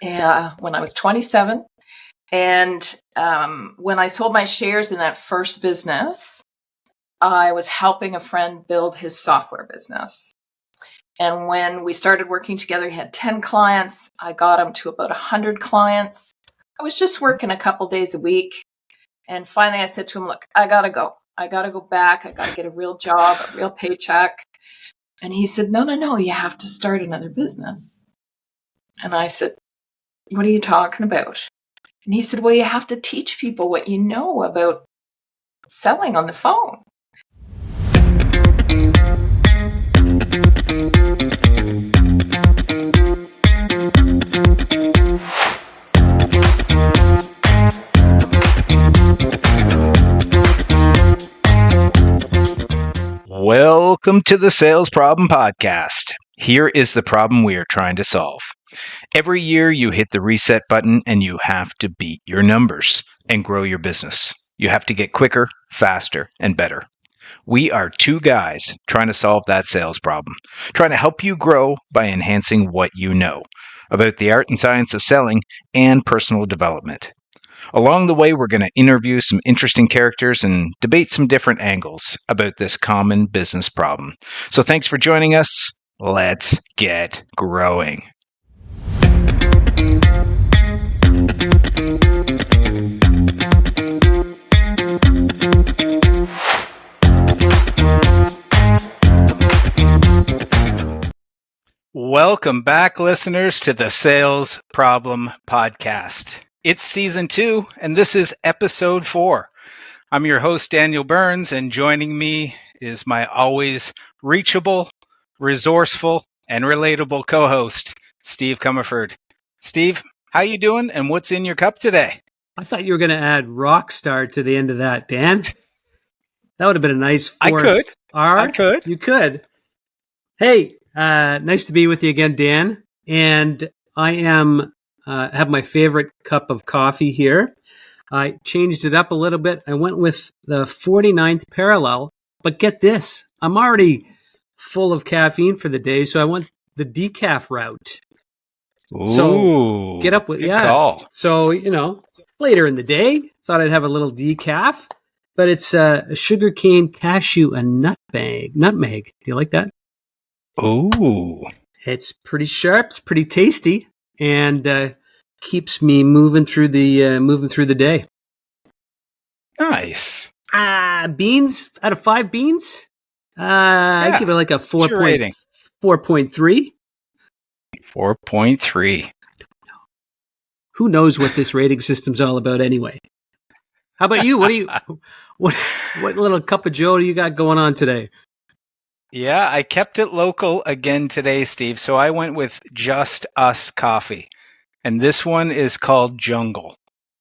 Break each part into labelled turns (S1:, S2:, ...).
S1: when I was 27. And when I sold my shares in that first business, I was helping a friend build his software business. And when we started working together, he had 10 clients. I got him to about 100 clients. I was just working a couple days a week. And finally I said to him, look, I got to go. I got to go back. I got to get a real job, a real paycheck. And he said, no, you have to start another business. And I said, what are you talking about? And he said, well, you have to teach people what you know about selling on the phone.
S2: Welcome to the Sales Problem Podcast. Here is the problem we are trying to solve. Every year you hit the reset button and you have to beat your numbers and grow your business. You have to get quicker, faster, and better. We are two guys trying to solve that sales problem, trying to help you grow by enhancing what you know about the art and science of selling and personal development. Along the way, we're going to interview some interesting characters and debate some different angles about this common business problem. So thanks for joining us. Let's get growing. Welcome back, listeners, to the Sales Problem Podcast. It's season 2, and this is episode 4. I'm your host, Daniel Burns, and joining me is my always reachable, resourceful, and relatable co-host, Steve Comerford. Steve, how you doing, and what's in your cup today?
S3: I thought you were going to add rock star to the end of that, Dan. That would have been a nice fourth
S2: I could.
S3: You could. Hey, nice to be with you again, Dan. And I have my favorite cup of coffee here. I changed it up a little bit. I went with the 49th parallel, but get this, I'm already full of caffeine for the day, so I went the decaf route.
S2: Ooh,
S3: so get up with
S2: good call.
S3: So later in the day, thought I'd have a little decaf, but it's a sugarcane, cashew, and nutmeg. Do you like that?
S2: Ooh,
S3: it's pretty sharp. It's pretty tasty, and keeps me moving through the day.
S2: Nice.
S3: Beans out of 5 beans. I give it like a 4.3.
S2: 4.3.
S3: Who knows what this rating system's all about anyway? How about you? What little cup of joe do you got going on today?
S2: Yeah, I kept it local again today, Steve. So I went with Just Us Coffee. And this one is called Jungle.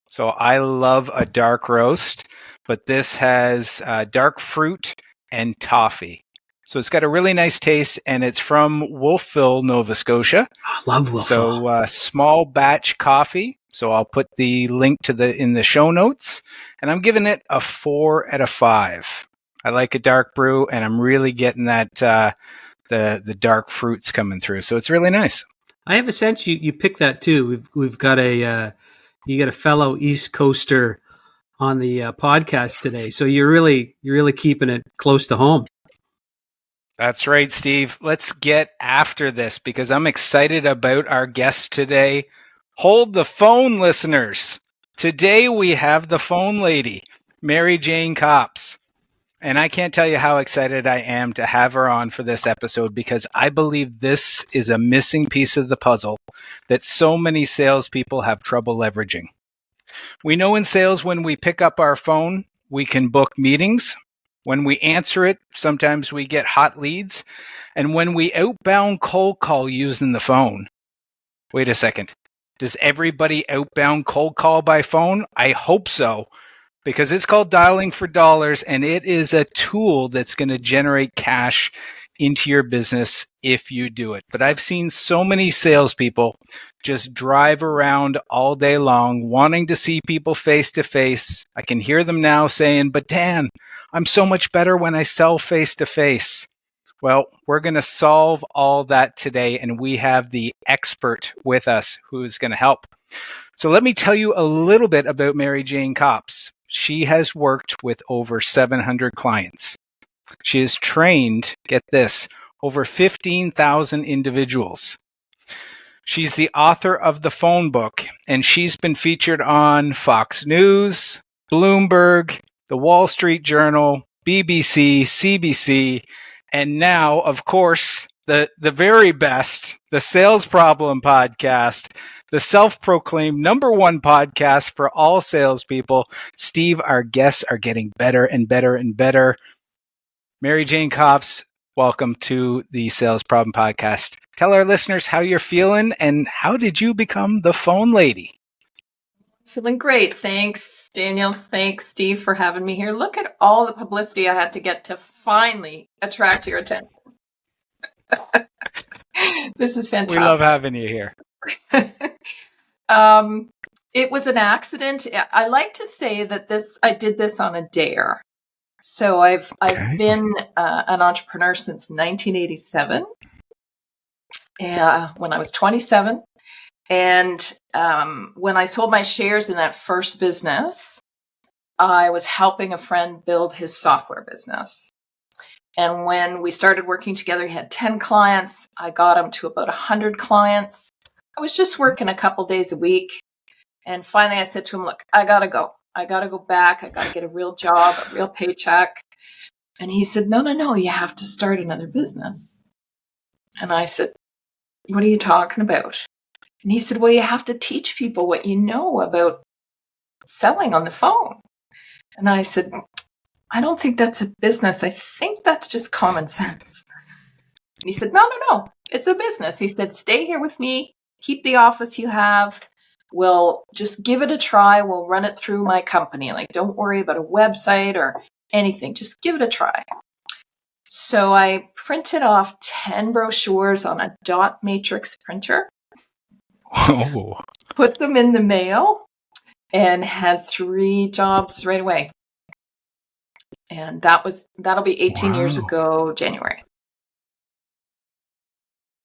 S2: So I love a dark roast, but this has dark fruit and toffee. So it's got a really nice taste, and it's from Wolfville, Nova Scotia.
S3: I love Wolfville.
S2: So small batch coffee. So I'll put the link in the show notes, and I'm giving it a 4 out of 5. I like a dark brew, and I'm really getting that the dark fruits coming through. So it's really nice.
S3: I have a sense you picked that too. We've got you got a fellow East Coaster on the podcast today, so you're really keeping it close to home.
S2: That's right, Steve. Let's get after this because I'm excited about our guest today. Hold the phone, listeners. Today we have the phone lady, Mary Jane Copps. And I can't tell you how excited I am to have her on for this episode because I believe this is a missing piece of the puzzle that so many salespeople have trouble leveraging. We know in sales when we pick up our phone, we can book meetings. When we answer it, sometimes we get hot leads. And when we outbound cold call using the phone, wait a second, does everybody outbound cold call by phone? I hope so. Because it's called dialing for dollars, and it is a tool that's going to generate cash into your business if you do it. But I've seen so many salespeople just drive around all day long wanting to see people face to face. I can hear them now saying, but Dan, I'm so much better when I sell face to face. Well, we're going to solve all that today, and we have the expert with us who's going to help. So let me tell you a little bit about Mary Jane Copps. She has worked with over 700 clients. She has trained, get this, over 15,000 individuals. She's the author of The Phone Book, and she's been featured on Fox News, Bloomberg, The Wall Street Journal, BBC, CBC, and now, of course, the very best, the Sales Problem Podcast, the self-proclaimed #1 podcast for all salespeople. Steve, our guests are getting better and better and better. Mary Jane Copps, welcome to the Sales Problem Podcast. Tell our listeners how you're feeling and how did you become the phone lady?
S1: Feeling great. Thanks, Daniel. Thanks, Steve, for having me here. Look at all the publicity I had to get to finally attract your attention. This is fantastic.
S2: We love having you here.
S1: It was an accident. I like to say that I did this on a dare. So I've been an entrepreneur since 1987. When I was 27. And when I sold my shares in that first business, I was helping a friend build his software business. And when we started working together, he had 10 clients. I got him to about 100 clients. I was just working a couple days a week. And finally I said to him, look, I got to go. I got to go back. I got to get a real job, a real paycheck. And he said, no, you have to start another business. And I said, what are you talking about? And he said, well, you have to teach people what you know about selling on the phone. And I said, I don't think that's a business. I think that's just common sense. And he said, no, it's a business. He said, stay here with me, keep the office you have. We'll just give it a try. We'll run it through my company. Like, don't worry about a website or anything. Just give it a try. So I printed off 10 brochures on a dot matrix printer.
S2: Oh.
S1: Put them in the mail and had 3 jobs right away. And that'll be 18 years ago, January.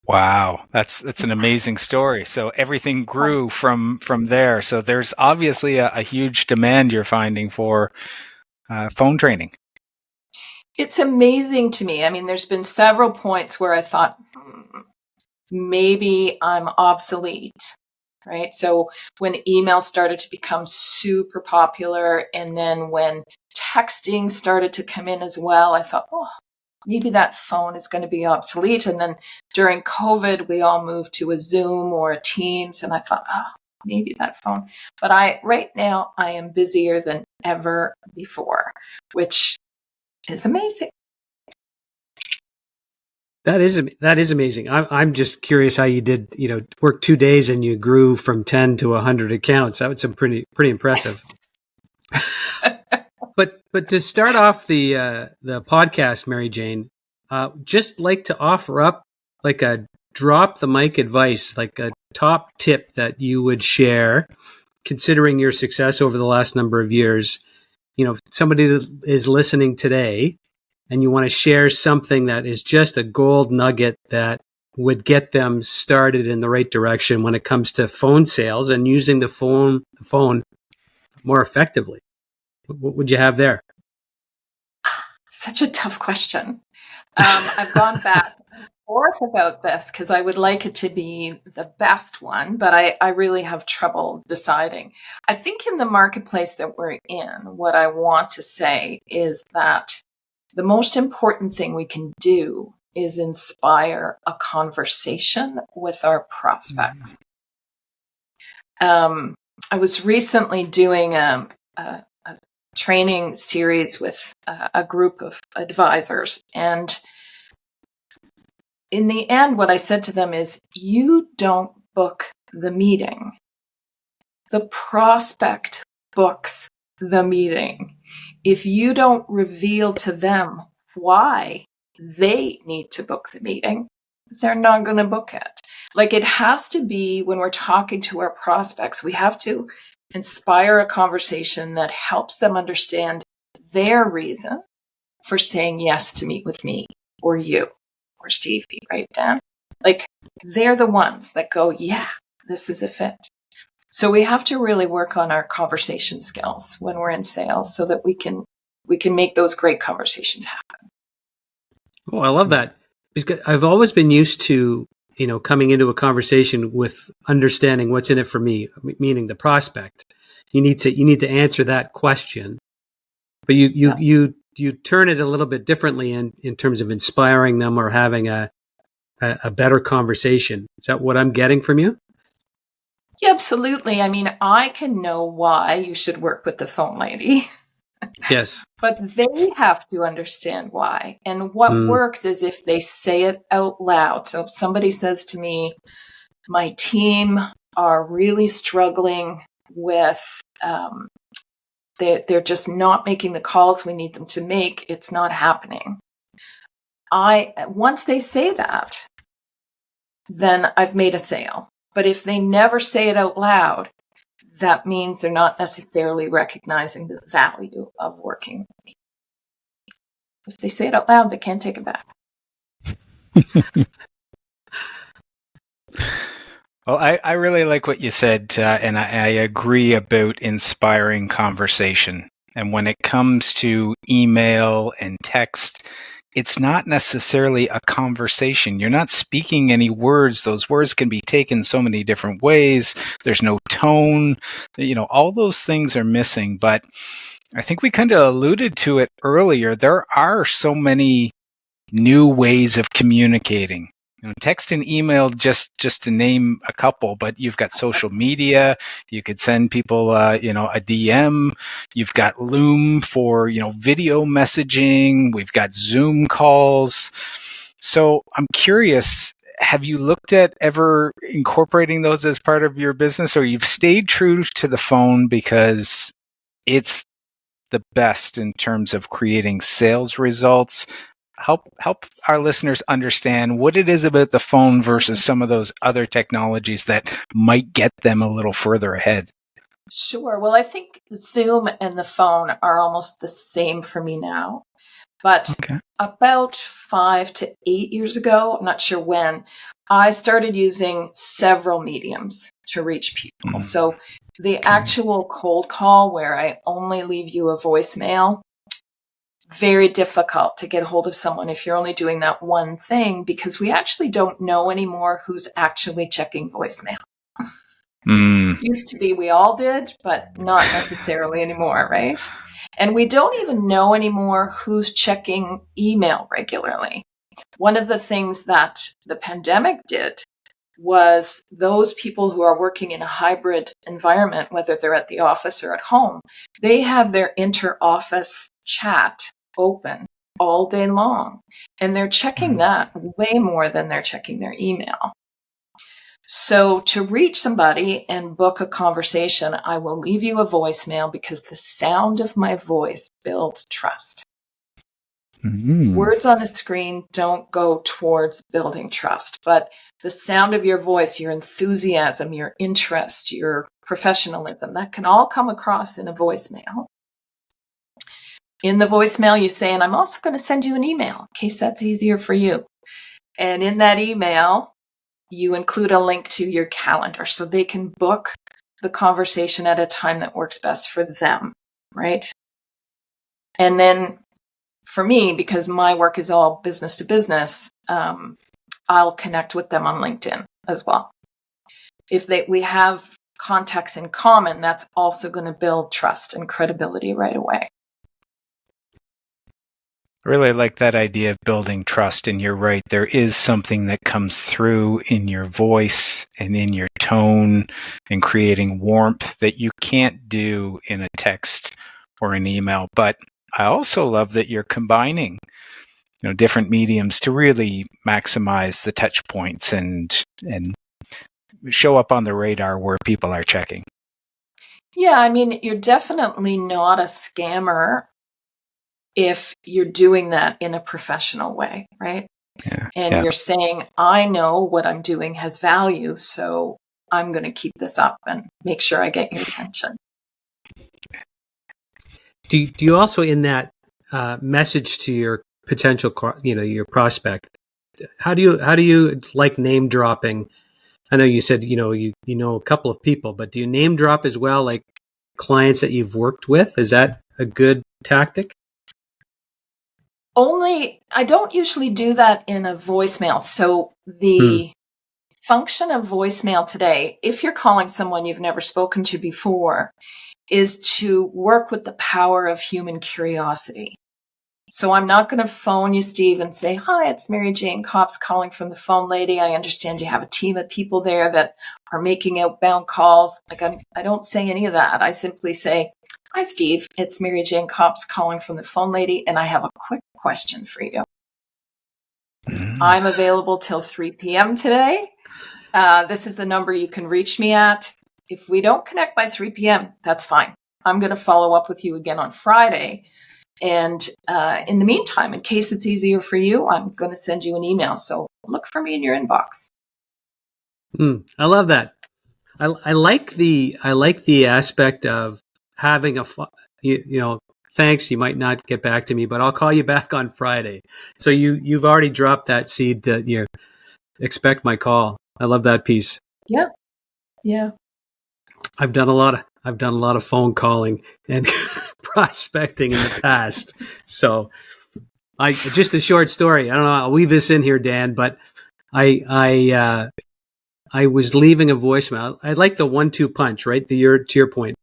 S2: Wow, that's an amazing story. So everything grew from there. So there's obviously a huge demand you're finding for phone training.
S1: It's amazing to me. I mean, there's been several points where I thought, maybe I'm obsolete, right? So when email started to become super popular, and then when texting started to come in as well, I thought, maybe that phone is going to be obsolete. And then during COVID, we all moved to a Zoom or a Teams, and I thought, maybe that phone. But right now, I am busier than ever before, which is amazing.
S3: That is amazing. I'm just curious how you did, work 2 days and you grew from 10 to 100 accounts. That was some pretty impressive. But to start off the podcast, Mary Jane, just like to offer up like a drop the mic advice, like a top tip that you would share, considering your success over the last number of years. If somebody that is listening today and you want to share something that is just a gold nugget that would get them started in the right direction when it comes to phone sales and using the phone more effectively, what would you have there?
S1: Such a tough question. I've gone back and forth about this because I would like it to be the best one, but I really have trouble deciding. I think in the marketplace that we're in, what I want to say is that the most important thing we can do is inspire a conversation with our prospects. I was recently doing a training series with a group of advisors. And in the end, what I said to them is, you don't book the meeting. The prospect books the meeting. If you don't reveal to them why they need to book the meeting, they're not going to book it. Like, it has to be, when we're talking to our prospects, we have to inspire a conversation that helps them understand their reason for saying yes to meet with me or you. or Stevie, right, Dan? Like, they're the ones that go, yeah, this is a fit. So we have to really work on our conversation skills when we're in sales so that we can make those great conversations happen.
S3: Oh, I love that. Because I've always been used to, coming into a conversation with understanding what's in it for me, meaning the prospect. You need to answer that question, but you turn it a little bit differently in terms of inspiring them or having a better conversation. Is that what I'm getting from you?
S1: Yeah, absolutely. I mean, I can know why you should work with the phone lady.
S3: Yes.
S1: But they have to understand why. And what works is if they say it out loud. So if somebody says to me, my team are really struggling with, they're just not making the calls we need them to make, it's not happening. Once they say that, then I've made a sale. But if they never say it out loud, that means they're not necessarily recognizing the value of working with me. If they say it out loud, they can't take it back.
S2: Well, I really like what you said, and I agree about inspiring conversation. And when it comes to email and text, it's not necessarily a conversation. You're not speaking any words. Those words can be taken so many different ways. There's no tone. All those things are missing. But I think we kind of alluded to it earlier. There are so many new ways of communicating. Text and email, just to name a couple, but you've got social media. You could send people, a DM. You've got Loom for, video messaging. We've got Zoom calls. So I'm curious, have you looked at ever incorporating those as part of your business, or you've stayed true to the phone because it's the best in terms of creating sales results? Help our listeners understand what it is about the phone versus some of those other technologies that might get them a little further ahead.
S1: Sure. Well, I think Zoom and the phone are almost the same for me now. But about 5 to 8 years ago, I'm not sure when, I started using several mediums to reach people. So the actual cold call where I only leave you a voicemail, very difficult to get a hold of someone if you're only doing that one thing, because we actually don't know anymore who's actually checking voicemail. Used to be we all did, but not necessarily anymore, right? And we don't even know anymore who's checking email regularly. One of the things that the pandemic did was those people who are working in a hybrid environment, whether they're at the office or at home, they have their inter-office chat open all day long. And they're checking that way more than they're checking their email. So to reach somebody and book a conversation, I will leave you a voicemail because the sound of my voice builds trust. Words on a screen don't go towards building trust, but the sound of your voice, your enthusiasm, your interest, your professionalism, that can all come across in a voicemail. In the voicemail, you say, and I'm also going to send you an email in case that's easier for you. And in that email, you include a link to your calendar so they can book the conversation at a time that works best for them, right? And then for me, because my work is all business to business, I'll connect with them on LinkedIn as well. If we have contacts in common, that's also going to build trust and credibility right away.
S2: I really like that idea of building trust, and you're right. There is something that comes through in your voice and in your tone and creating warmth that you can't do in a text or an email. But I also love that you're combining, different mediums to really maximize the touch points and show up on the radar where people are checking.
S1: Yeah, I mean, you're definitely not a scammer if you're doing that in a professional way, right? And you're saying, I know what I'm doing has value, so I'm going to keep this up and make sure I get your attention.
S3: Do you also, in that message to your potential, your prospect, how do you like name dropping? I know you said you know a couple of people, but do you name drop as well, like clients that you've worked with? Is that a good tactic?
S1: I don't usually do that in a voicemail. So the function of voicemail today, if you're calling someone you've never spoken to before, is to work with the power of human curiosity. So I'm not going to phone you, Steve, and say, hi, it's Mary Jane Cops calling from the phone lady. I understand you have a team of people there that are making outbound calls. I don't say any of that. I simply say, hi, Steve, it's Mary Jane Cops calling from the phone lady, and I have a quick question for you. I'm available till 3 p.m. today. This is the number you can reach me at. If we don't connect by 3 p.m., that's fine. I'm going to follow up with you again on Friday. And in the meantime, in case it's easier for you, I'm going to send you an email. So look for me in your inbox.
S3: I love that. I like the aspect of having thanks, you might not get back to me, but I'll call you back on Friday. So you've already dropped that seed that you expect my call. I love that piece.
S1: Yeah. Yeah.
S3: I've done a lot of phone calling and prospecting in the past. So just a short story. I don't know. I'll weave this in here, Dan, but I was leaving a voicemail. I like the 1-2 punch, right? To your point,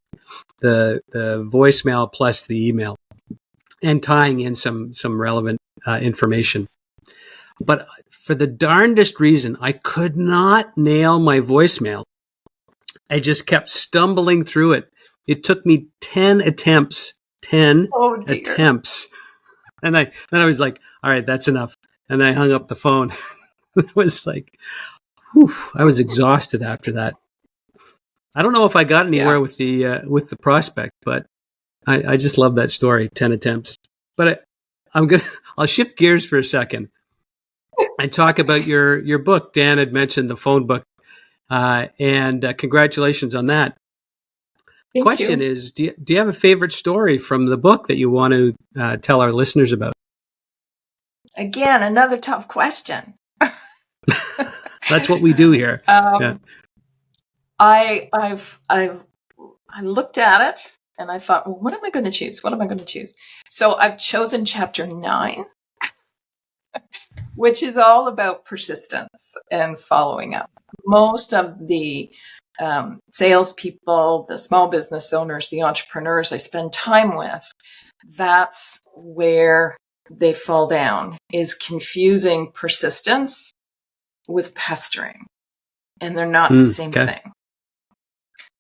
S3: the voicemail plus the email, and tying in some relevant information. But for the darndest reason, I could not nail my voicemail. I just kept stumbling through it. It took me 10 attempts. 10 attempts. And then I was like, all right, that's enough. And I hung up the phone. It was like, whew, I was exhausted after that. I don't know if I got anywhere with the prospect, but I just love that story. 10 attempts. But I'll shift gears for a second and talk about your book. Dan had mentioned the phone book, and congratulations on that.
S1: Thank
S3: Question
S1: you.
S3: is, do you have a favorite story from the book that you want to tell our listeners about?
S1: Again, another tough question.
S3: That's what we do here. Yeah.
S1: I looked at it and I thought, well, what am I going to choose? What am I going to choose? So I've chosen chapter 9, which is all about persistence and following up. Most of the salespeople, the small business owners, the entrepreneurs I spend time with, that's where they fall down, is confusing persistence with pestering. And they're not the same thing.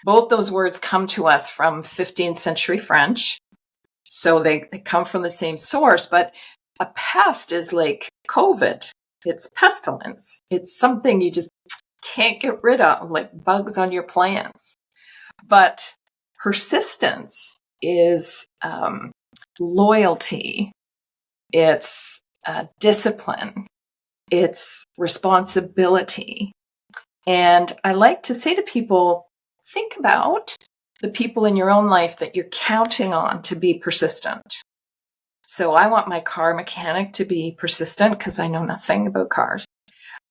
S1: Both those words come to us from 15th century French. So they come from the same source, but a pest is like COVID. It's pestilence. It's something you just can't get rid of, like bugs on your plants. But persistence is loyalty. It's discipline. It's responsibility. And I like to say to people, think about the people in your own life that you're counting on to be persistent. So I want my car mechanic to be persistent because I know nothing about cars.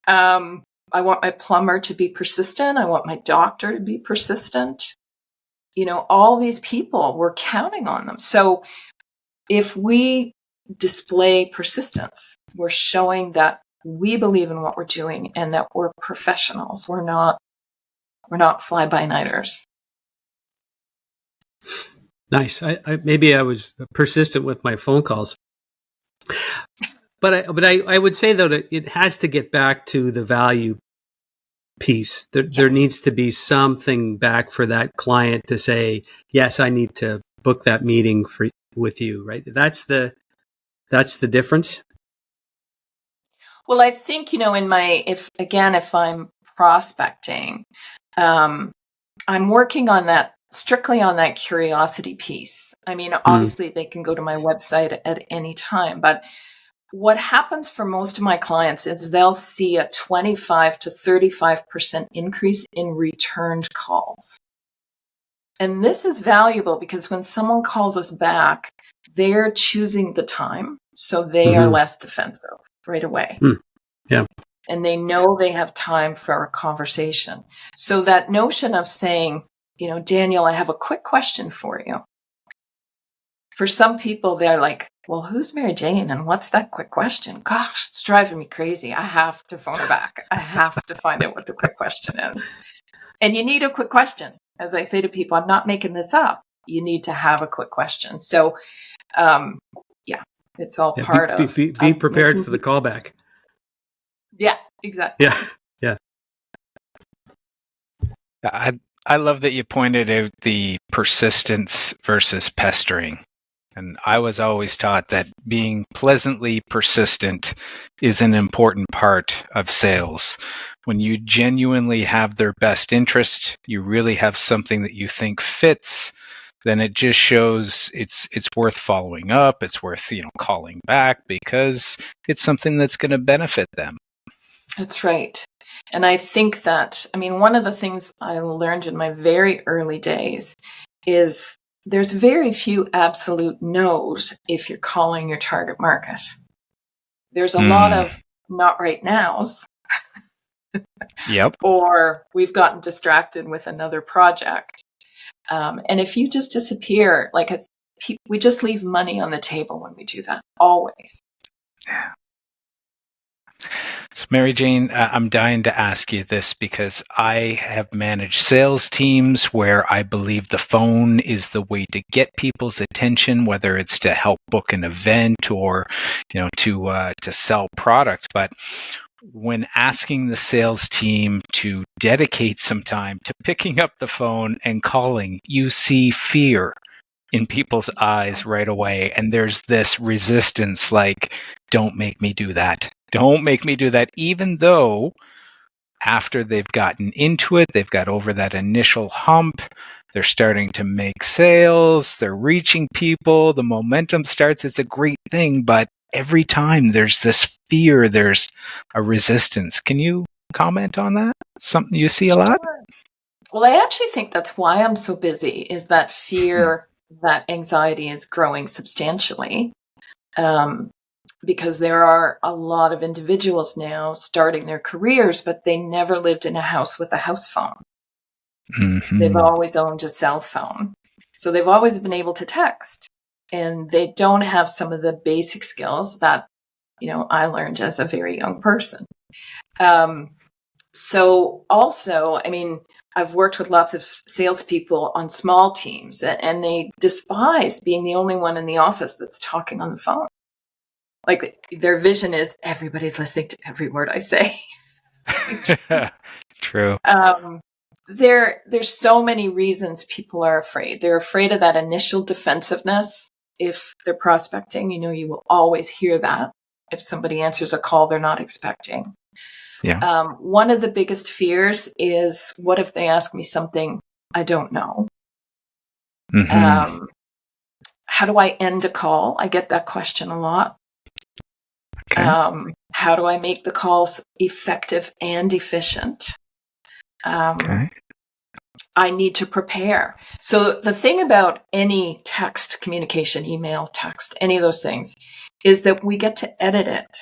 S1: I want my plumber to be persistent. I want my doctor to be persistent. You know, all these people, we're counting on them. So if we display persistence, we're showing that we believe in what we're doing and that we're professionals. We're not fly-by-nighters.
S3: Nice. Maybe I was persistent with my phone calls, but I would say though that it has to get back to the value piece. There needs to be something back for that client to say, yes, I need to book that meeting with you. Right. That's the difference.
S1: Well, I think, if I'm prospecting, I'm working on that, strictly on that curiosity piece. I mean, obviously they can go to my website at any time, but what happens for most of my clients is they'll see a 25 to 35% increase in returned calls. And this is valuable because when someone calls us back, they're choosing the time, so they are less defensive right away.
S3: Yeah.
S1: And they know they have time for a conversation. So that notion of saying, Daniel, I have a quick question for you. For some people, they're like, well, who's Mary Jane and what's that quick question? Gosh, it's driving me crazy. I have to phone her back. I have to find out what the quick question is. And you need a quick question. As I say to people, I'm not making this up. You need to have a quick question. So, it's all part of...
S3: Be prepared for the callback.
S1: Yeah, exactly.
S3: Yeah.
S2: I love that you pointed out the persistence versus pestering. And I was always taught that being pleasantly persistent is an important part of sales. When you genuinely have their best interest, you really have something that you think fits, then it just shows it's worth following up. It's worth, calling back because it's something that's going to benefit them.
S1: That's right. And I think that, one of the things I learned in my very early days is there's very few absolute no's if you're calling your target market. There's a lot of not right nows.
S2: Yep.
S1: Or we've gotten distracted with another project. And if you just disappear, we just leave money on the table when we do that, always.
S2: Yeah. So, Mary Jane, I'm dying to ask you this because I have managed sales teams where I believe the phone is the way to get people's attention, whether it's to help book an event or, to sell product. But when asking the sales team to dedicate some time to picking up the phone and calling, you see fear in people's eyes right away. And there's this resistance like, don't make me do that. Don't make me do that, even though after they've gotten into it, they've got over that initial hump, they're starting to make sales, they're reaching people, the momentum starts, it's a great thing, but every time there's this fear, there's a resistance. Can you comment on that? Something you see a lot?
S1: Well, I actually think that's why I'm so busy, is that fear, that anxiety is growing substantially. Because there are a lot of individuals now starting their careers, but they never lived in a house with a house phone. Mm-hmm. They've always owned a cell phone. So they've always been able to text. And they don't have some of the basic skills that, I learned as a very young person. So also, I've worked with lots of salespeople on small teams, and they despise being the only one in the office that's talking on the phone. Like their vision is everybody's listening to every word I say.
S2: True.
S1: There's so many reasons people are afraid. They're afraid of that initial defensiveness. If they're prospecting, you will always hear that. If somebody answers a call they're not expecting.
S2: Yeah.
S1: One of the biggest fears is, what if they ask me something I don't know? Mm-hmm. How do I end a call? I get that question a lot. Okay. How do I make the calls effective and efficient? Okay. I need to prepare. So the thing about any text communication, email, text, any of those things, is that we get to edit it.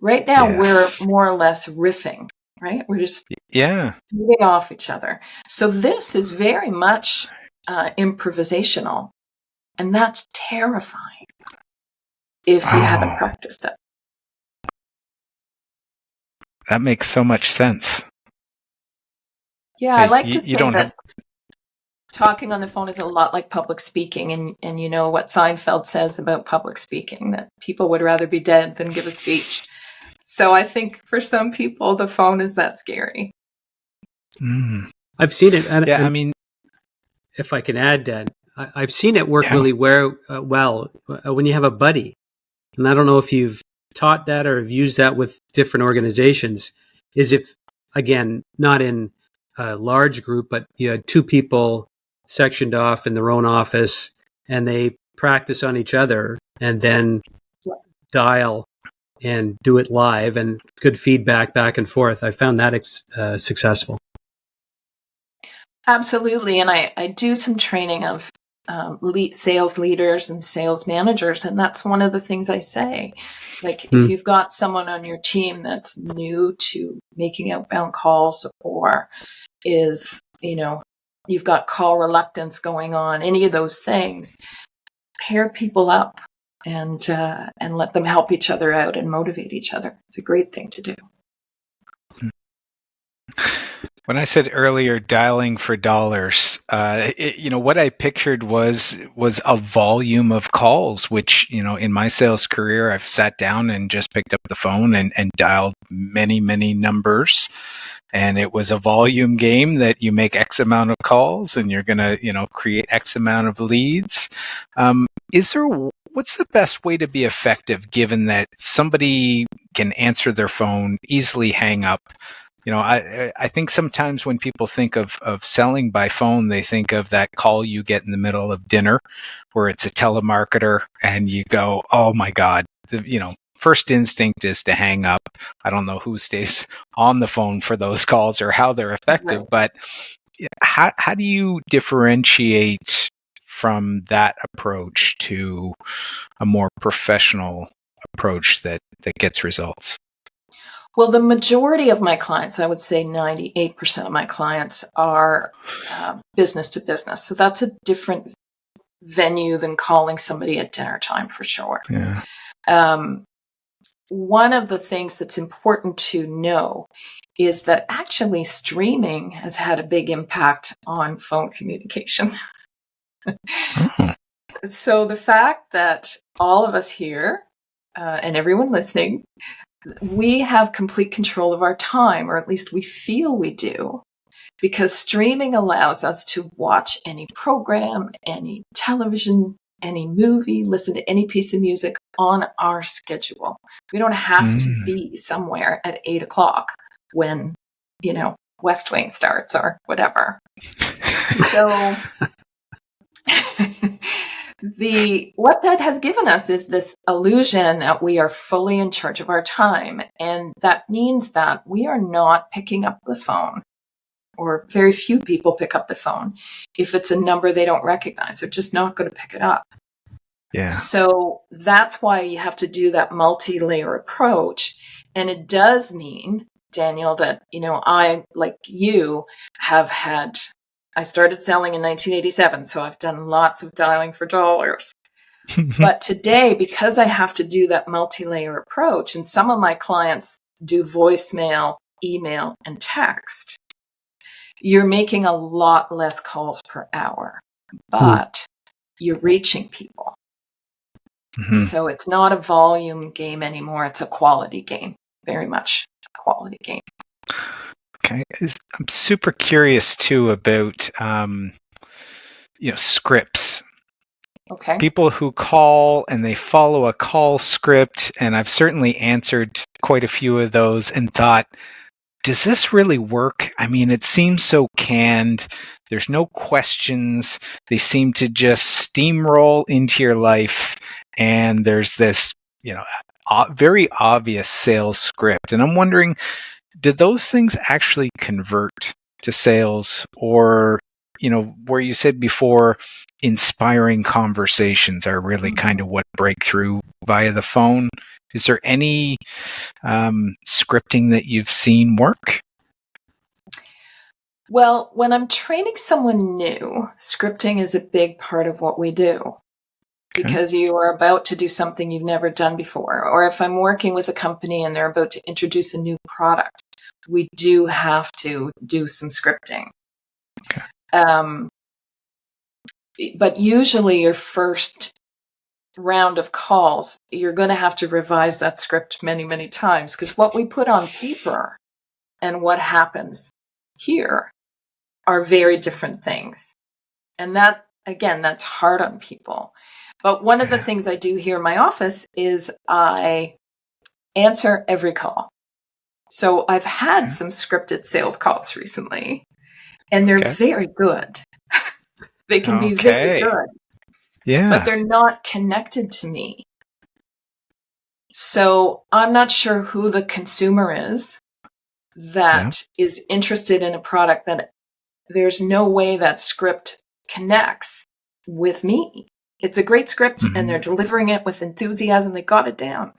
S1: Right now, yes. We're more or less riffing, right? We're just feeding off each other. So this is very much improvisational, and that's terrifying if you haven't practiced it.
S2: That makes so much sense.
S1: Yeah, I like to say that talking on the phone is a lot like public speaking, and you know what Seinfeld says about public speaking, that people would rather be dead than give a speech. So I think for some people, the phone is that scary.
S3: I've seen it. And if I can add, Dan, I've seen it work really well when you have a buddy. And I don't know if you've taught that or have used that with different organizations, is if, again, not in a large group, but you had two people sectioned off in their own office and they practice on each other and then dial and do it live, and good feedback back and forth. I found that successful.
S1: Absolutely. And I do some training of sales leaders and sales managers. And that's one of the things I say. Like, if you've got someone on your team that's new to making outbound calls, or is, you've got call reluctance going on, any of those things, pair people up and let them help each other out and motivate each other. It's a great thing to do.
S2: When I said earlier, dialing for dollars, what I pictured was a volume of calls, which, in my sales career, I've sat down and just picked up the phone and dialed many, many numbers. And it was a volume game that you make X amount of calls and you're going to, create X amount of leads. What's the best way to be effective, given that somebody can answer their phone, easily hang up? I think sometimes when people think of selling by phone, they think of that call you get in the middle of dinner where it's a telemarketer and you go, oh my God, first instinct is to hang up. I don't know who stays on the phone for those calls or how they're effective, but how do you differentiate from that approach to a more professional approach that gets results?
S1: Well, the majority of my clients, I would say 98% of my clients, are business to business. So that's a different venue than calling somebody at dinner time, for sure.
S2: Yeah.
S1: One of the things that's important to know is that actually streaming has had a big impact on phone communication.
S2: Oh.
S1: So the fact that all of us here and everyone listening, we have complete control of our time, or at least we feel we do, because streaming allows us to watch any program, any television, any movie, listen to any piece of music on our schedule. We don't have to be somewhere at 8:00 when, West Wing starts or whatever. So what that has given us is this illusion that we are fully in charge of our time. And that means that we are not picking up the phone, or very few people pick up the phone. If it's a number they don't recognize, they're just not going to pick it up.
S2: Yeah.
S1: So that's why you have to do that multi-layer approach. And it does mean, Daniel, that, I, like you, I started selling in 1987, so I've done lots of dialing for dollars. But today, because I have to do that multi-layer approach, and some of my clients do voicemail, email, and text, you're making a lot less calls per hour, but you're reaching people. So it's not a volume game anymore. It's a quality game, very much a quality game.
S2: Okay. I'm super curious too about, scripts.
S1: Okay.
S2: People who call and they follow a call script, and I've certainly answered quite a few of those and thought, does this really work? I mean, it seems so canned. There's no questions. They seem to just steamroll into your life, and there's this, very obvious sales script. And I'm wondering, did those things actually convert to sales, or, where you said before, inspiring conversations are really kind of what break through via the phone? Is there any scripting that you've seen work?
S1: Well, when I'm training someone new, scripting is a big part of what we do. Because you are about to do something you've never done before. Or if I'm working with a company and they're about to introduce a new product, we do have to do some scripting.
S2: Okay.
S1: But usually your first round of calls, you're going to have to revise that script many, many times, because what we put on paper and what happens here are very different things. And that, again, that's hard on people. But one of the things I do here in my office is I answer every call. So I've had some scripted sales calls recently, and they're very good. They can be very good.
S2: Yeah.
S1: But they're not connected to me. So I'm not sure who the consumer is that is interested in a product that there's no way that script connects. with me. It's a great script and they're delivering it with enthusiasm. They got it down.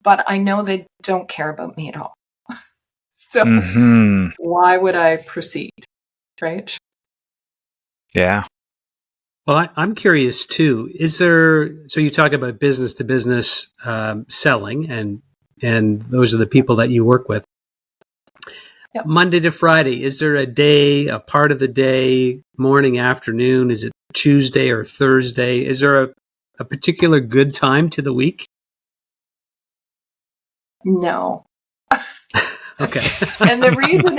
S1: But I know they don't care about me at all. So why would I proceed? Right?
S2: Yeah.
S3: Well, I'm curious too. So you talk about business to business selling, and those are the people that you work with.
S1: Yep.
S3: Monday to Friday, is there a part of the day, morning, afternoon? Is it Tuesday or Thursday? Is there a particular good time to the week?
S1: No.
S3: Okay.
S1: And the reason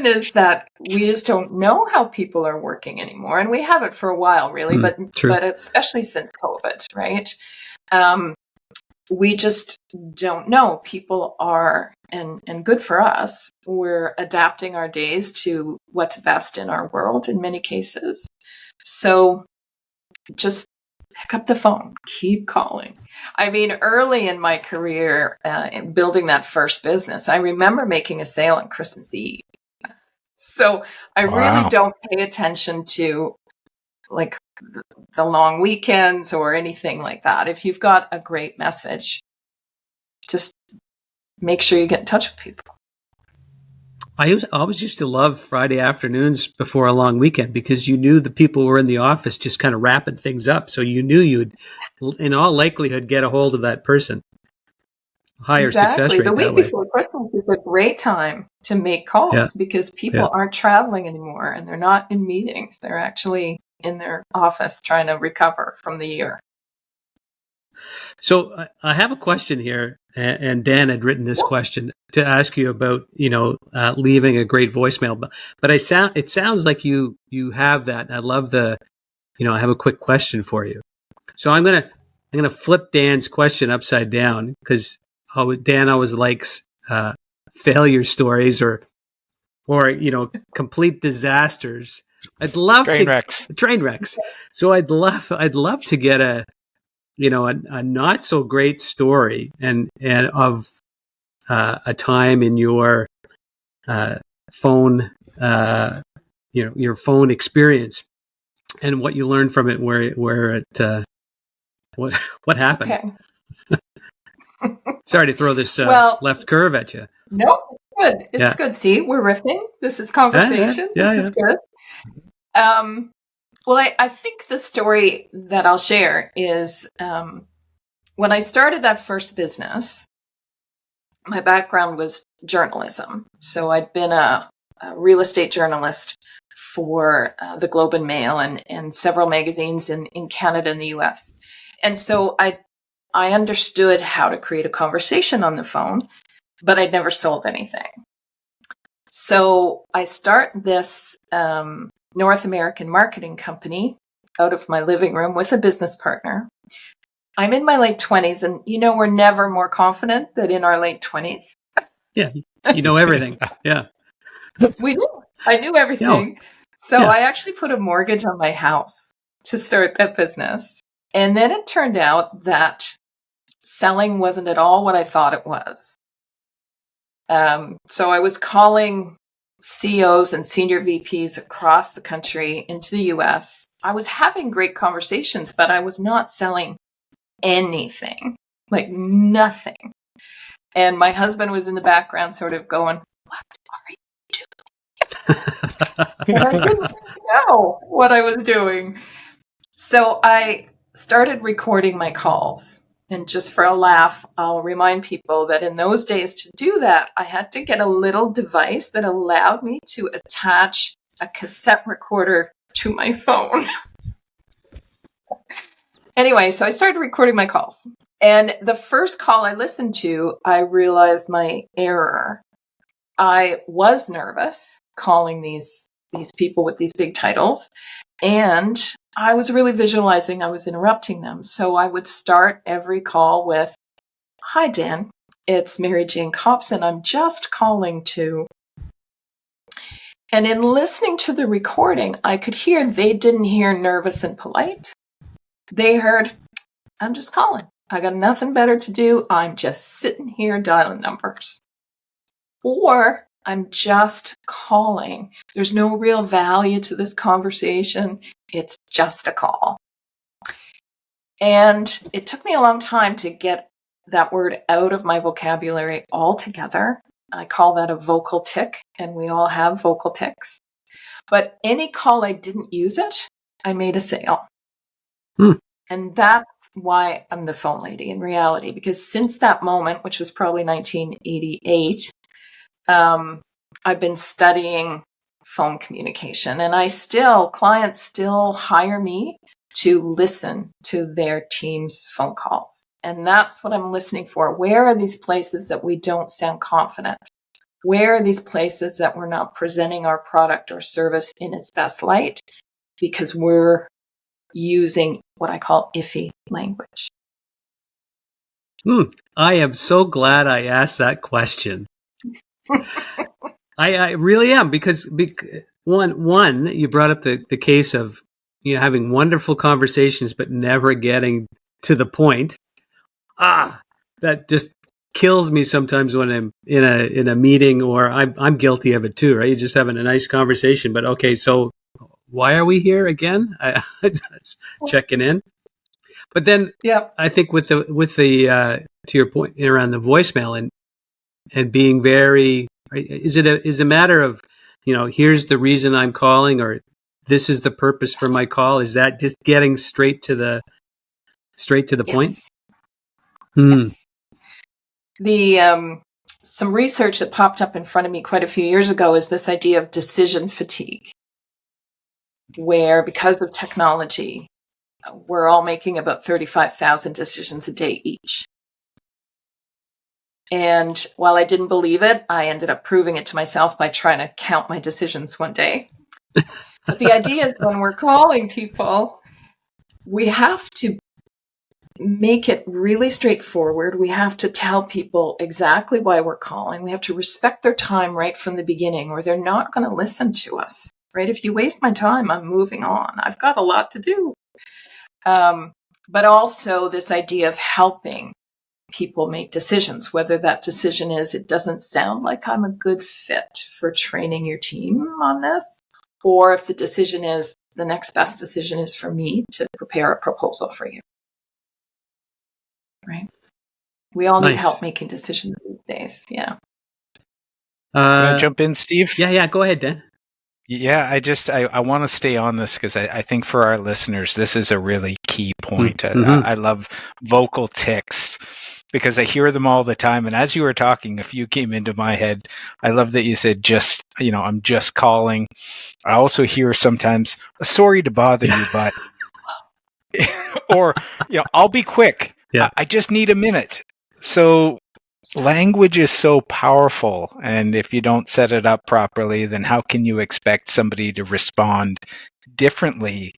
S1: is that we just don't know how people are working anymore. And we haven't for a while, really, but especially since COVID, right? We just don't know. People are, and good for us, we're adapting our days to what's best in our world in many cases. So just pick up the phone, keep calling. I mean, early in my career, in building that first business, I remember making a sale on Christmas Eve. So I really don't pay attention to like the long weekends or anything like that. If you've got a great message, just make sure you get in touch with people.
S3: I always used to love Friday afternoons before a long weekend because you knew the people were in the office just kind of wrapping things up. So you knew you'd, in all likelihood, get a hold of that person. Higher success rate
S1: The week
S3: that way.
S1: before Christmas is a great time to make calls because people aren't traveling anymore and they're not in meetings. They're actually in their office trying to recover from the year.
S3: So I have a question here, and Dan had written this question to ask you about, leaving a great voicemail. But it sounds like you have that. I love I have a quick question for you. So I'm gonna flip Dan's question upside down because Dan always likes failure stories or complete disasters. I'd love train wrecks. So I'd love to get a not so great story and of a time in your phone your phone experience and what you learned from it, where it what happened.
S1: Okay.
S3: Sorry to throw this left curve at you.
S1: No, it's good. It's good. See, we're riffing. This is conversation. This is good. Well, I think the story that I'll share is when I started that first business, my background was journalism. So I'd been a real estate journalist for the Globe and Mail and several magazines in Canada and the US. And so I understood how to create a conversation on the phone, but I'd never sold anything. So I start this North American marketing company out of my living room with a business partner. I'm in my late 20s, and we're never more confident than in our late 20s.
S3: Yeah, you know everything. Yeah.
S1: We knew. I knew everything. So I actually put a mortgage on my house to start that business. And then it turned out that selling wasn't at all what I thought it was. So I was calling CEOs and senior VPs across the country into the US. I was having great conversations, but I was not selling anything, like nothing. And my husband was in the background sort of going, "What are you doing?" And I didn't know what I was doing. So I started recording my calls. And just for a laugh, I'll remind people that in those days to do that, I had to get a little device that allowed me to attach a cassette recorder to my phone. Anyway, so I started recording my calls. And the first call I listened to, I realized my error. I was nervous calling these people with these big titles. And I was really visualizing I was interrupting them. So I would start every call with, "Hi, Dan. It's Mary Jane Copson. I'm just calling to..." And in listening to the recording, I could hear they didn't hear nervous and polite. They heard, "I'm just calling. I got nothing better to do. I'm just sitting here dialing numbers." Or I'm just calling. There's no real value to this conversation. It's just a call. And it took me a long time to get that word out of my vocabulary altogether. I call that a vocal tick, and we all have vocal ticks. But any call I didn't use it, I made a sale. And that's why I'm the phone lady in reality, because since that moment, which was probably 1988, I've been studying phone communication, and clients still hire me to listen to their team's phone calls. And that's what I'm listening for. Where are these places that we don't sound confident? Where are these places that we're not presenting our product or service in its best light because we're using what I call iffy language?
S3: I am so glad I asked that question. I really am, because one, you brought up the case of having wonderful conversations but never getting to the point. That just kills me sometimes when I'm in a meeting, or I'm guilty of it too, right? You're just having a nice conversation, but okay, so why are we here again? I just checking in. But then, I think with the to your point around the voicemail and being very, is a matter of, here's the reason I'm calling, or this is the purpose for my call? Is that just getting straight to the point?
S1: Yes. Some research that popped up in front of me quite a few years ago is this idea of decision fatigue, where because of technology, we're all making about 35,000 decisions a day each. And while I didn't believe it, I ended up proving it to myself by trying to count my decisions one day. But the idea is, when we're calling people, we have to make it really straightforward. We have to tell people exactly why we're calling. We have to respect their time right from the beginning, or they're not going to listen to us, right? If you waste my time, I'm moving on. I've got a lot to do. But also this idea of helping people make decisions, whether that decision is, it doesn't sound like I'm a good fit for training your team on this, or if the decision is, the next best decision is for me to prepare a proposal for you. Right? We all need help making decisions these days. Yeah.
S2: Can I jump in, Steve?
S3: Yeah. Go ahead, Dan.
S2: Yeah, I want to stay on this because I think for our listeners, this is a really key point.
S3: Mm-hmm.
S2: I love vocal tics because I hear them all the time. And as you were talking, a few came into my head. I love that you said I'm just calling. I also hear sometimes, sorry to bother you, but, or, I'll be quick.
S3: Yeah.
S2: I just need a minute. So language is so powerful, and if you don't set it up properly, then how can you expect somebody to respond differently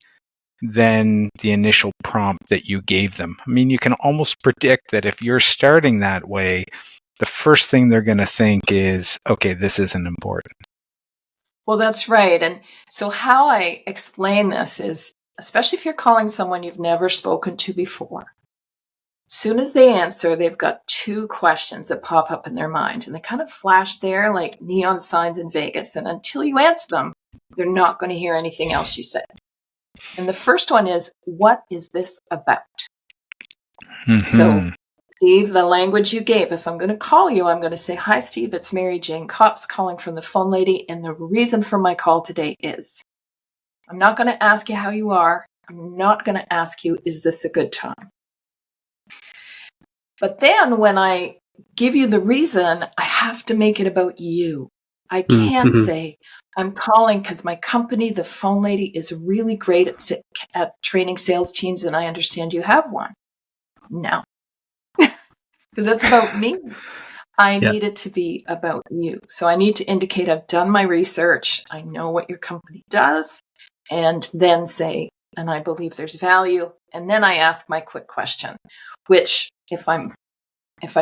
S2: than the initial prompt that you gave them? I mean, you can almost predict that if you're starting that way, the first thing they're going to think is, okay, this isn't important.
S1: Well, that's right. And so how I explain this is, especially if you're calling someone you've never spoken to before, as soon as they answer, they've got two questions that pop up in their mind, and they kind of flash there like neon signs in Vegas. And until you answer them, they're not going to hear anything else you say. And the first one is, what is this about? Mm-hmm. So, Steve, the language you gave, if I'm going to call you, I'm going to say, hi, Steve, it's Mary Jane Copps calling from the phone lady. And the reason for my call today is, I'm not going to ask you how you are. I'm not going to ask you, is this a good time? But then when I give you the reason, I have to make it about you. I can't say, I'm calling because my company, the phone lady, is really great at training sales teams, and I understand you have one. No. Because that's about me. I need it to be about you. So I need to indicate I've done my research. I know what your company does. And then say, and I believe there's value. And then I ask my quick question, which if I'm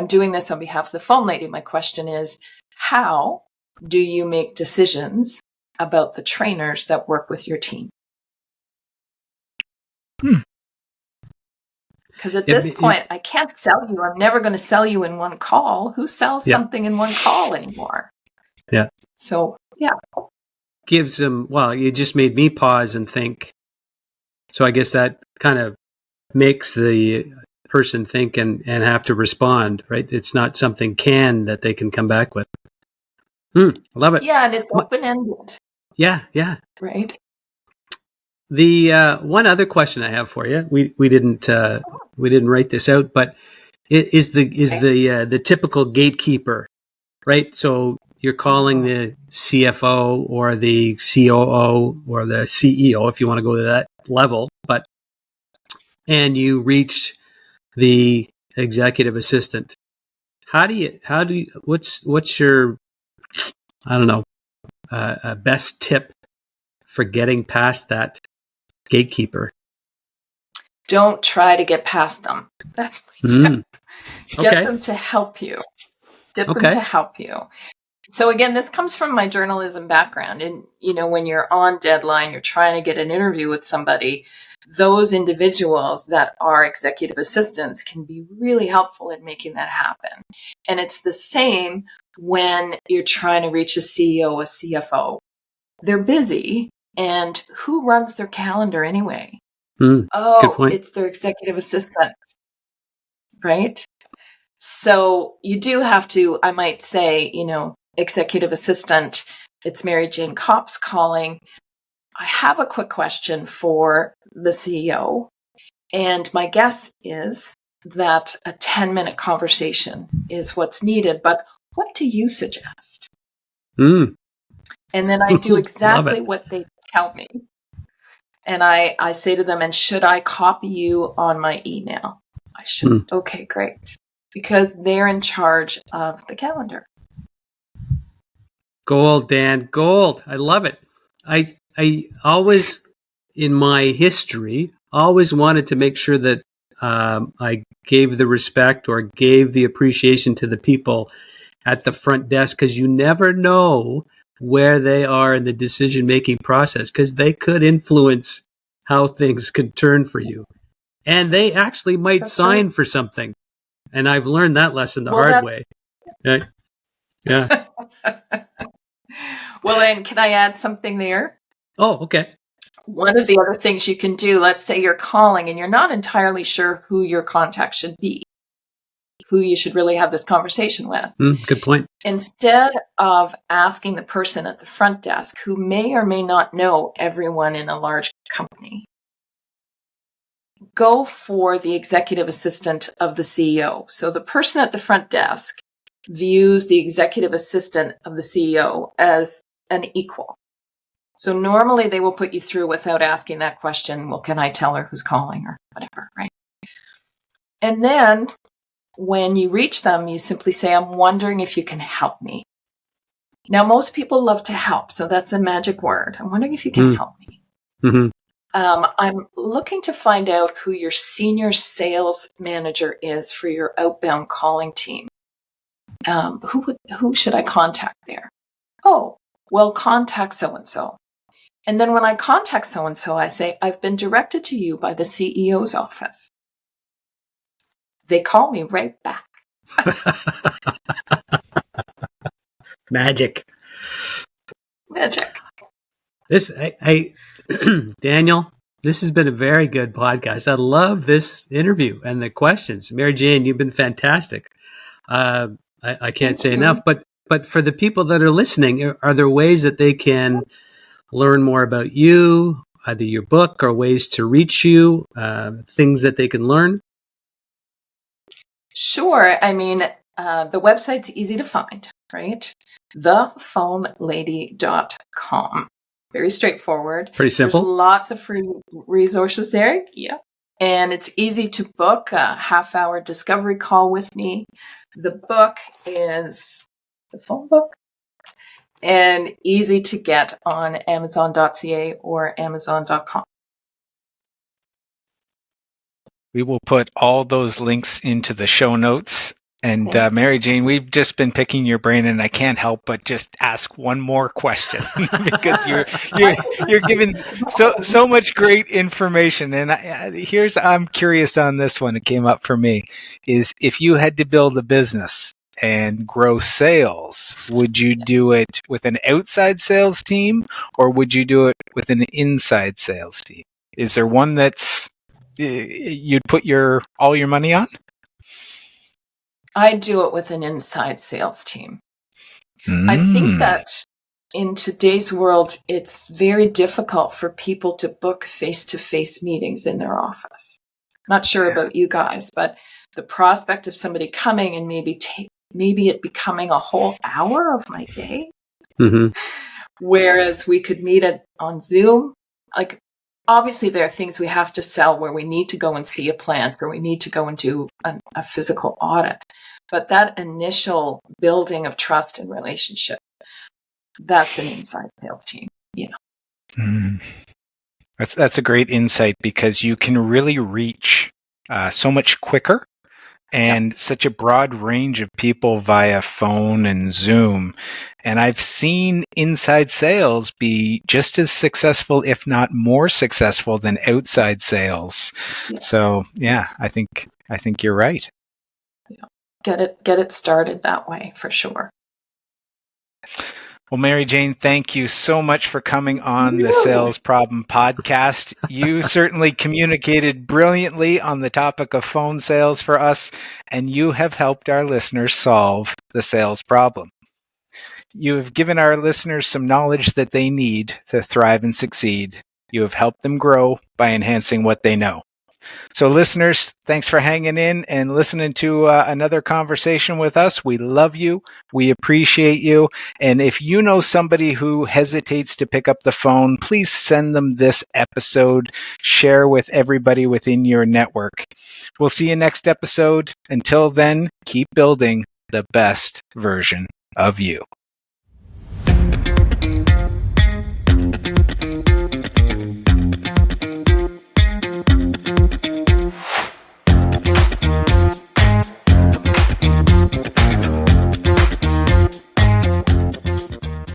S1: doing this on behalf of the phone lady, my question is, how do you make decisions about the trainers that work with your team? Because at this point, I can't sell you. I'm never going to sell you in one call. Who sells something in one call anymore?
S3: Yeah.
S1: So, yeah.
S3: Gives them, well, you just made me pause and think. So I guess that kind of makes the person think and have to respond, right? It's not something canned that they can come back with. Love it.
S1: Yeah, and it's open-ended.
S3: Yeah.
S1: Right?
S3: The one other question I have for you, we didn't write this out, but is the typical gatekeeper, right? So you're calling the CFO or the COO or the CEO, if you want to go to that level, and you reach the executive assistant. How do you what's your, I don't know, best tip for getting past that gatekeeper?
S1: Don't try to get past them. That's my tip. Get them to help you. Get them to help you. So again, this comes from my journalism background. And, when you're on deadline, you're trying to get an interview with somebody, those individuals that are executive assistants can be really helpful in making that happen. And it's the same when you're trying to reach a CEO, a CFO. They're busy. And who runs their calendar anyway?
S3: Good point.
S1: It's their executive assistant, right? So you do have to, I might say, executive assistant, it's Mary Jane Kopp's calling. I have a quick question for the CEO. And my guess is that a 10-minute conversation is what's needed. But what do you suggest? And then I do exactly what they tell me. And I say to them, and should I copy you on my email? I should. Okay, great. Because they're in charge of the calendar.
S3: Gold, Dan, gold. I love it. I always, in my history, always wanted to make sure that I gave the respect or gave the appreciation to the people at the front desk, because you never know where they are in the decision-making process, because they could influence how things could turn for you. And they actually might sign for something. And I've learned that lesson the hard way. Yeah.
S1: Well, then, can I add something there?
S3: Oh, okay.
S1: One of the other things you can do, let's say you're calling and you're not entirely sure who your contact should be, who you should really have this conversation with.
S3: Good point.
S1: Instead of asking the person at the front desk, who may or may not know everyone in a large company, go for the executive assistant of the CEO. So the person at the front desk views the executive assistant of the CEO as an equal. So normally they will put you through without asking that question, well, can I tell her who's calling or whatever, right? And then when you reach them, you simply say, I'm wondering if you can help me. Now, most people love to help, so that's a magic word. I'm wondering if you can help me. I'm looking to find out who your senior sales manager is for your outbound calling team. Who should I contact there? Oh, well, contact so-and-so. And then when I contact so-and-so, I say, I've been directed to you by the CEO's office. They call me right back.
S3: Magic.
S1: This,
S3: Daniel, this has been a very good podcast. I love this interview and the questions. Mary Jane, you've been fantastic. I can't say enough, but for the people that are listening, are there ways that they can learn more about you, either your book or ways to reach you, things that they can learn?
S1: Sure. I mean, the website's easy to find, right? thephonelady.com. Very straightforward.
S3: Pretty simple.
S1: There's lots of free resources there. Yeah. And it's easy to book a half-hour discovery call with me. The book is the phone book and easy to get on Amazon.ca or Amazon.com.
S2: We will put all those links into the show notes. And Mary Jane, we've just been picking your brain, and I can't help but just ask one more question because you're giving so much great information. And I'm curious on this one. It came up for me: is if you had to build a business and grow sales, would you do it with an outside sales team or would you do it with an inside sales team? Is there one that's you'd put all your money on?
S1: I do it with an inside sales team. I think that in today's world, it's very difficult for people to book face-to-face meetings in their office. Not sure about you guys, but the prospect of somebody coming and maybe it becoming a whole hour of my day, whereas we could meet on Zoom. Like, obviously, there are things we have to sell where we need to go and see a plant or we need to go and do a physical audit. But that initial building of trust and relationship, that's an inside sales team. Yeah.
S2: That's a great insight because you can really reach so much quicker and such a broad range of people via phone and Zoom. And I've seen inside sales be just as successful, if not more successful than outside sales. Yeah. So yeah, I think you're right.
S1: Yeah. Get it started that way for sure.
S2: Well, Mary Jane, thank you so much for coming on the Sales Problem Podcast. You certainly communicated brilliantly on the topic of phone sales for us, and you have helped our listeners solve the sales problem. You have given our listeners some knowledge that they need to thrive and succeed. You have helped them grow by enhancing what they know. So listeners, thanks for hanging in and listening to another conversation with us. We love you. We appreciate you. And if you know somebody who hesitates to pick up the phone, please send them this episode. Share with everybody within your network. We'll see you next episode. Until then, keep building the best version of you.